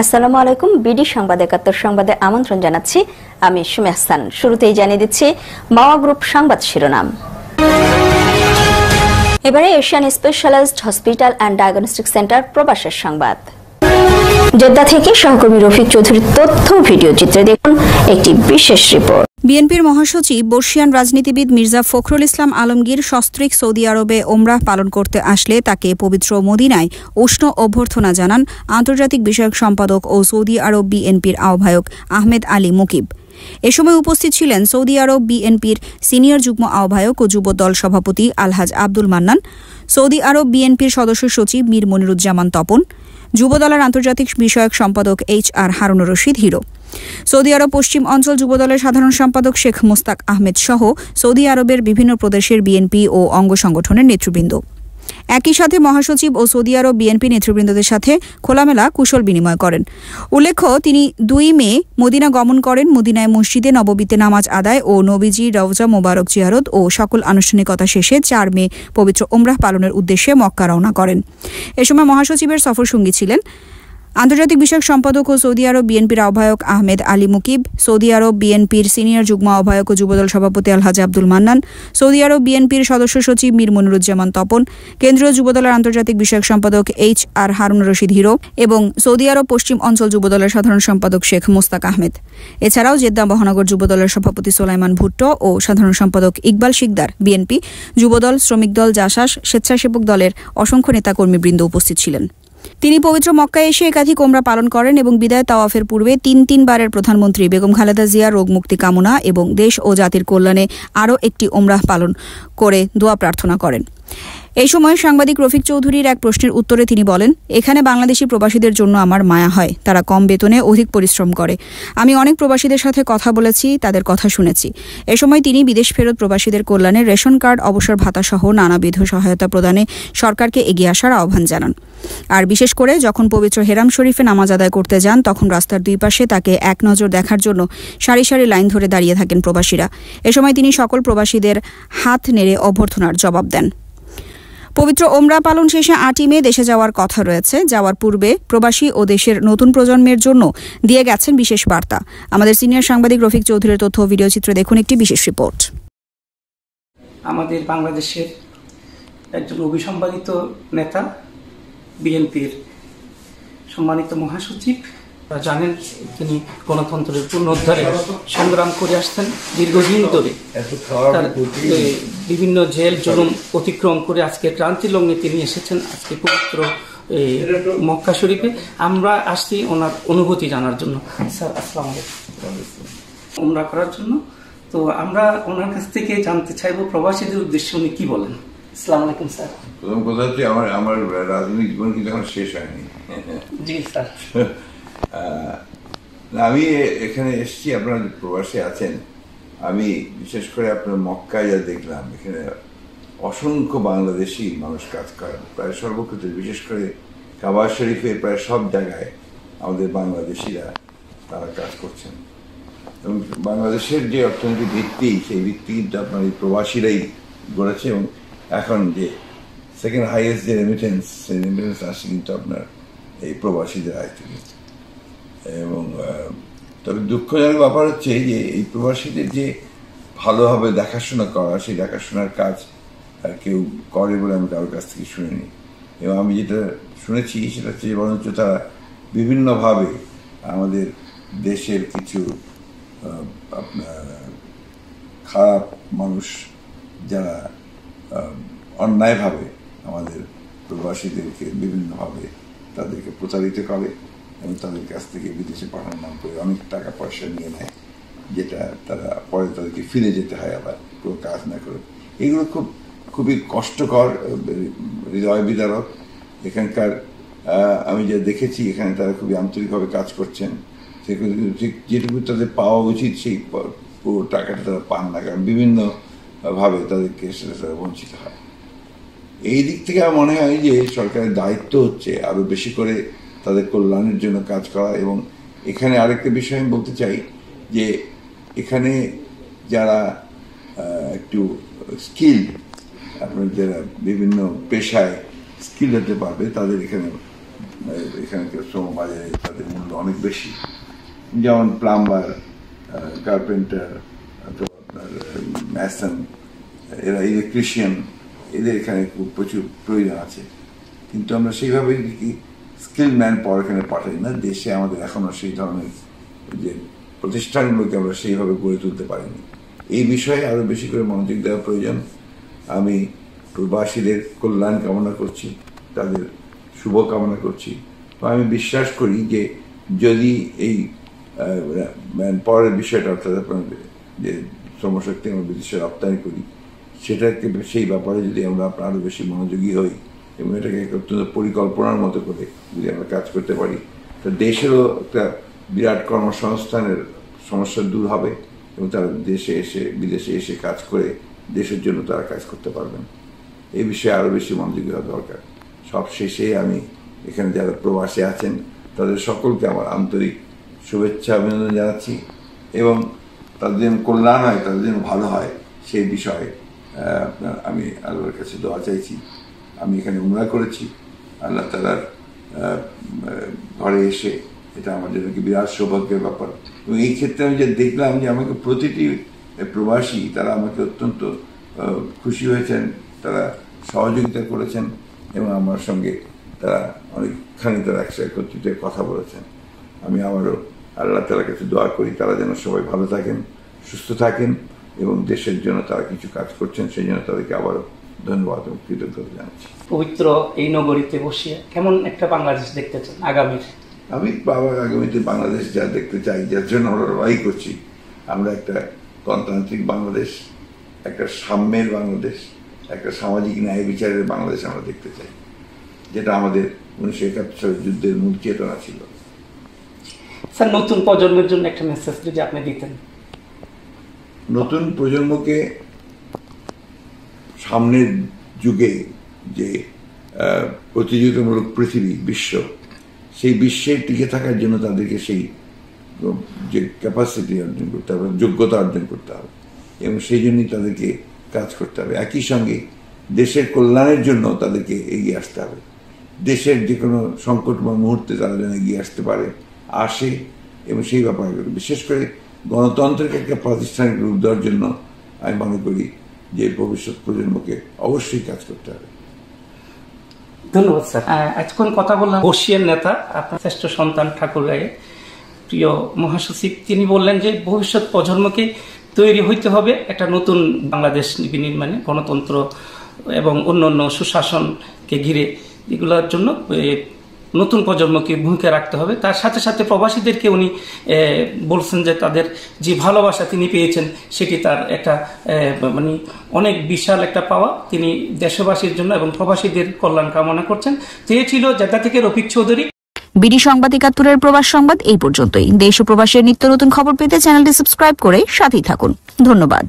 আসসালামু আলাইকুম। বিডি সংবাদ ৭১ সংবাদে আমন্ত্রণ জানাচ্ছি। আমি সুমি হাসান। শুরুতেই জানিয়ে দিচ্ছি মাওয়া গ্রুপ সংবাদ শিরোনাম। এবারে Asian specialized hospital and diagnostic centre প্রবাসের সংবাদ। জেদ্দা থেকে সহকর্মী রফিক চৌধুরীর তথ্য ভিডিও চিত্রে দেখুন একটি বিশেষ রিপোর্ট। বিএনপির মহাসচিব বর্ষিয়ান রাজনীতিবিদ মির্জা ফখরুল ইসলাম আলমগীর সস্ত্রীক সৌদি আরবে ওমরাহ পালন করতে আসলে তাকে পবিত্র মদিনায় উষ্ণ অভ্যর্থনা জানান আন্তর্জাতিক বিষয়ক সম্পাদক ও সৌদি আরব বিএনপির আহ্বায়ক আহমেদ আলী মুকিব। এ সময় উপস্থিত ছিলেন সৌদি আরব বিএনপির সিনিয়র যুগ্ম আহ্বায়ক ও যুব দল সভাপতি আলহাজ আব্দুল মান্নান, সৌদি আরব বিএনপির সদস্য সচিব মীর মনিরুজ্জামান তপন, যুবদলের আন্তর্জাতিক বিষয়ক সম্পাদক HR Harunur Rashid Hero, Saudi Arab পশ্চিম অঞ্চল যুবদলের সাধারণ সম্পাদক শেখ মোস্তাক আহমেদ সহ সৌদি আরবের বিভিন্ন প্রদেশের বিএনপি ও অঙ্গ সংগঠনের নেতৃবৃন্দ। একই সাথে মহাসচিব ও সৌদি আরব বিএনপি নেতৃবৃন্দদের সাথে খোলামেলা কুশল বিনিময় করেন। উল্লেখ্য, তিনি ২ মে মদিনা গমন করেন। মদিনায় মসজিদে নববীতে নামাজ আদায় ও নবীজি রওজা মোবারক জিয়ারত ও সকল আনুষ্ঠানিকতা শেষে ৪ মে পবিত্র ওমরাহ পালনের উদ্দেশ্যে মক্কা রওনা করেন। এ সময় মহাসচিবের সফরসঙ্গী ছিলেন আন্তর্জাতিক বিষয়ক সম্পাদক ও সৌদি আরব বিএনপির আহ্বায়ক আহমেদ আলী মুকিব, সৌদি আরব বিএনপির সিনিয়র যুগ্ম আহ্বায়ক ও যুবদল সভাপতি আলহাজ আব্দুল মান্নান, সৌদি আরব বিএনপির সদস্য সচিব মীর মনিরুজ্জামান তপন, কেন্দ্রীয় যুবদলের আন্তর্জাতিক বিষয়ক সম্পাদক HR হারুনুর রশিদ হিরো এবং সৌদি আরব পশ্চিম অঞ্চল যুবদলের সাধারণ সম্পাদক শেখ মোস্তাক আহমেদ। এছাড়াও জেদ্দা মহানগর যুবদলের সভাপতি সোলাইমান ভুট্টো ও সাধারণ সম্পাদক ইকবাল শিকদার, বিএনপি, যুবদল, শ্রমিক দল, জাসাস, স্বেচ্ছাসেবক দলের অসংখ্য নেতাকর্মীবৃন্দ উপস্থিত ছিলেন। তিনি পবিত্র মক্কায় এসে একাধিক ওমরা পালন করেন এবং বিদায় তাওয়াফের পূর্বে তিনবারের প্রধানমন্ত্রী বেগম খালেদা জিয়ার রোগ মুক্তি কামনা এবং দেশ ও জাতির কল্যাণে আরও একটি ওমরাহ পালন করে দোয়া প্রার্থনা করেন। এই সময় সাংবাদিক রফিক চৌধুরীর এক প্রশ্নের উত্তরে তিনি বলেন, এখানে বাংলাদেশি প্রবাসীদের জন্য আমার মায়া হয়। তারা কম বেতনে অধিক পরিশ্রম করে। আমি অনেক প্রবাসীদের সাথে কথা বলেছি, তাদের কথা শুনেছি। এ সময় তিনি বিদেশ ফেরত প্রবাসীদের কল্যাণে রেশন কার্ড, অবসর ভাতা সহ নানাবিধ সহায়তা প্রদানে সরকারকে এগিয়ে আসার আহ্বান জানান। আর বিশেষ করে যখন পবিত্র হেরাম শরীফে নামাজ আদায় করতে যান, তখন রাস্তার দুই পাশে তাকে এক নজর দেখার জন্য সারি সারি লাইন ধরে দাঁড়িয়ে থাকেন প্রবাসীরা। এ সময় তিনি সকল প্রবাসীদের হাত নেড়ে অভ্যর্থনার জবাব দেন। পবিত্র ওমরাহ পালন শেষে ৮ই মে দেশে যাওয়ার কথা রয়েছে। যাওয়ার পূর্বে প্রবাসী ও দেশের নতুন প্রজন্মের জন্য দিয়ে গেছেন বিশেষ বার্তা। আমাদের সিনিয়র সাংবাদিক রফিক চৌধুরীর তথ্য ও ভিডিও চিত্রে দেখুন একটি বিশেষ রিপোর্ট। আমাদের বাংলাদেশের একজন অভিসম্পাদিত নেতা, বিএনপির সম্মানিত মহাসচিব, জানেন তিনি গণতন্ত্রের পুনরুদ্ধারে সংগ্রাম করে আসছেন দীর্ঘদিন ধরে। বিভিন্ন জেল জুলুম অতিক্রম করে আজকে ক্রান্তি লগ্নে তিনি এসেছেন আজকে পবিত্র মক্কা শরীফে। আমরা আসছি ওনার অনুভূতি জানার জন্য। স্যার আসসালামু আলাইকুম। ওমরাহ করার জন্য তো আমরা ওনার কাছ থেকে জানতে চাইবো প্রবাসীদের উদ্দেশ্যে উনি কি বলেন। আসসালামু আলাইকুম স্যার। প্রথম কথা হচ্ছে আমার রাজনৈতিক জীবন কিন্তু এখন শেষ হয়নি। জি স্যার। আমি এখানে এসেছি, আপনারা প্রবাসী আছেন। আমি বিশেষ করে আপনার মক্কায় যা দেখলাম, এখানে অসংখ্য বাংলাদেশি মানুষ কাজ করেন প্রায় সর্বক্ষেত্রে, বিশেষ করে কাবা শরীফের প্রায় সব জায়গায় আমাদের বাংলাদেশিরা তারা কাজ করছেন। এবং বাংলাদেশের যে অর্থনৈতিক ভিত্তি, সেই ভিত্তি কিন্তু আপনার এই প্রবাসীরাই গড়েছে। এবং এখন যে সেকেন্ড হাইয়েস্ট যে রেমিটেন্স, সেই রেমিটেন্স আসছে কিন্তু আপনার এই প্রবাসীদের আয় থেকে। এবং তবে দুঃখজনক ব্যাপার হচ্ছে যে এই প্রবাসীদের যে ভালোভাবে দেখাশোনা করা, সেই দেখাশোনার কাজ কেউ করে বলে আমি কারোর কাছ থেকে শুনিনি। এবং আমি যেটা শুনেছি সেটা হচ্ছে যে বরঞ্চ তারা বিভিন্নভাবে আমাদের দেশের কিছু আপনার খারাপ মানুষ যারা অন্যায়ভাবে আমাদের প্রবাসীদেরকে বিভিন্নভাবে তাদেরকে প্রতারিত করে এবং তাদের কাছ থেকে বিদেশে পাঠানোর নাম করে অনেক টাকা পয়সা নিয়ে নেয়, যেটা তারা পরে তাদেরকে ফিরে যেতে হয় আবার কোনো কাজ না করে। এগুলো খুবই কষ্টকর, হৃদয় বিদারক। এখানকার আমি যা দেখেছি, এখানে তারা খুবই আন্তরিকভাবে কাজ করছেন। সেগুলো ঠিক যেটুকু তাদের পাওয়া উচিত সেই পুরো টাকাটা তারা পান না, কারণ বিভিন্নভাবে তাদেরকে সেটা তারা বঞ্চিত হয়। এই দিক থেকে আমার মনে হয় যে সরকারের দায়িত্ব হচ্ছে আরও বেশি করে তাদের কল্যাণের জন্য কাজ করা। এবং এখানে আরেকটা বিষয় আমি বলতে চাই যে এখানে যারা একটু স্কিল, আপনার যারা বিভিন্ন পেশায় স্কিল হতে পারবে, তাদের এখানে এখানকার শ্রম বাজারে তাদের মূল্য অনেক বেশি, যেমন প্লাম্বার, কার্পেন্টার, আপনার ম্যাসন, এরা ইলেকট্রিশিয়ান, এদের এখানে খুব প্রচুর প্রয়োজন আছে। কিন্তু আমরা সেইভাবে কি স্কিল ম্যান পাওয়ার এখানে পাঠাই না। দেশে আমাদের এখনো সেই ধরনের যে প্রতিষ্ঠানগুলোকে আমরা সেইভাবে গড়ে তুলতে পারিনি। এই বিষয়ে আরো বেশি করে মনোযোগ দেওয়া প্রয়োজন। আমি প্রবাসীদের কল্যাণ কামনা করছি, তাদের শুভ কামনা করছি। আমি বিশ্বাস করি যে যদি এই ম্যান পাওয়ারের বিষয়টা, অর্থাৎ আপনার যে শ্রমশক্তি আমরা বিদেশে রপ্তানি করি, সেটাকে সেই ব্যাপারে যদি আমরা আরো বেশি মনোযোগী হই এবং এটাকে অত্যন্ত পরিকল্পনার মতো করে যদি আমরা কাজ করতে পারি, তো দেশেরও একটা বিরাট কর্মসংস্থানের সমস্যা দূর হবে এবং তারা বিদেশে এসে কাজ করে দেশের জন্য তারা কাজ করতে পারবেন। এই বিষয়ে আরো বেশি মনোযোগী হওয়া দরকার। সব শেষে আমি এখানে যারা প্রবাসী আছেন তাদের সকলকে আমার আন্তরিক শুভেচ্ছা অভিনন্দন জানাচ্ছি এবং তাদের যেন কল্যাণ হয়, তাদের যেন ভালো হয় সেই বিষয়ে আমি আল্লাহর কাছে দোয়া চাইছি। আমি এখানে উমরা করেছি, আল্লাহ তাআলার ঘরে এসে এটা আমার জন্য কি বিরাট সৌভাগ্যের ব্যাপার। এবং এই ক্ষেত্রে আমি যে দেখলাম যে আমাকে প্রতিটি প্রবাসী তারা আমাকে অত্যন্ত খুশি হয়েছেন, তারা সহযোগিতা করেছেন এবং আমার সঙ্গে তারা অনেকখানি তারা একত্রিত কথা বলেছেন। আমি আবারও আল্লাহ তাআলার কাছে দোয়া করি তারা যেন সবাই ভালো থাকেন, সুস্থ থাকেন এবং দেশের জন্য তারা কিছু কাজ করছেন, সেই জন্য তাদেরকে আবারও ধন্যবাদ এবং কৃতজ্ঞতা জানাচ্ছি। পবিত্র এই নগরীতে বসিয়ে কেমন একটা বাংলাদেশ দেখতে চান আগামীর? আমি আগামীতে বাংলাদেশ যা দেখতে চাই, যার জন্য আমরা লড়াই করছি, আমরা একটা গণতান্ত্রিক বাংলাদেশ, একটা সাম্যের বাংলাদেশ, একটা সামাজিক ন্যায় বিচারের বাংলাদেশ আমরা দেখতে চাই, যেটা আমাদের 1971 সালের যুদ্ধের মূল চেতনা ছিল। স্যার, নতুন প্রজন্মের জন্য একটা মেসেজ যদি আপনি দিতেন। নতুন প্রজন্মকে সামনের যুগে যে প্রতিযোগিতামূলক পৃথিবী, বিশ্ব, সেই বিশ্বে টিকে থাকার জন্য তাদেরকে সেই যে ক্যাপাসিটি অর্জন করতে হবে, যোগ্যতা অর্জন করতে হবে এবং সেই জন্যই তাদেরকে কাজ করতে হবে। একই সঙ্গে দেশের কল্যাণের জন্য তাদেরকে এগিয়ে আসতে হবে। দেশের যে কোনো সংকটময় মুহূর্তে তারা যেন এগিয়ে আসতে পারে, আসে এবং সেই ব্যাপারে বিশেষ করে গণতন্ত্রকে একটা প্রাতিষ্ঠানিক রূপ দেওয়ার জন্য আমি মনে করি যে ভবিষ্যৎ প্রজন্মকে অবশ্যই কাজ করতে হবে। ধন্যবাদ স্যার। আজকে কথা বললাম বর্ষিয়ান নেতা, আপনার শ্রেষ্ঠ সন্তান ঠাকুরগাঁয়ে প্রিয় মহাসচিব, তিনি বললেন যে ভবিষ্যৎ প্রজন্মকে তৈরি হইতে হবে একটা নতুন বাংলাদেশ বিনির্মাণে, গণতন্ত্র এবং অন্যান্য সুশাসনকে ঘিরে এগুলোর জন্য নতুন প্রজন্মকে ভূমিকা রাখতে হবে। তার সাথে সাথে প্রবাসীদেরকে উনি বলছেন যে তাদের যে ভালোবাসা তিনি পেয়েছেন সেটি তার একটা মানে অনেক বিশাল একটা পাওয়া। তিনি দেশবাসীর জন্য এবং প্রবাসীদের কল্যাণ কামনা করছেন। তো এ ছিল জেদ্দা থেকে রফিক চৌধুরী। বিডি সংবাদ ৭১-এর প্রবাস সংবাদ এই পর্যন্তই। দেশ ও প্রবাসের নিত্য নতুন খবর পেতে চ্যানেলটি সাবস্ক্রাইব করে সাথেই থাকুন। ধন্যবাদ।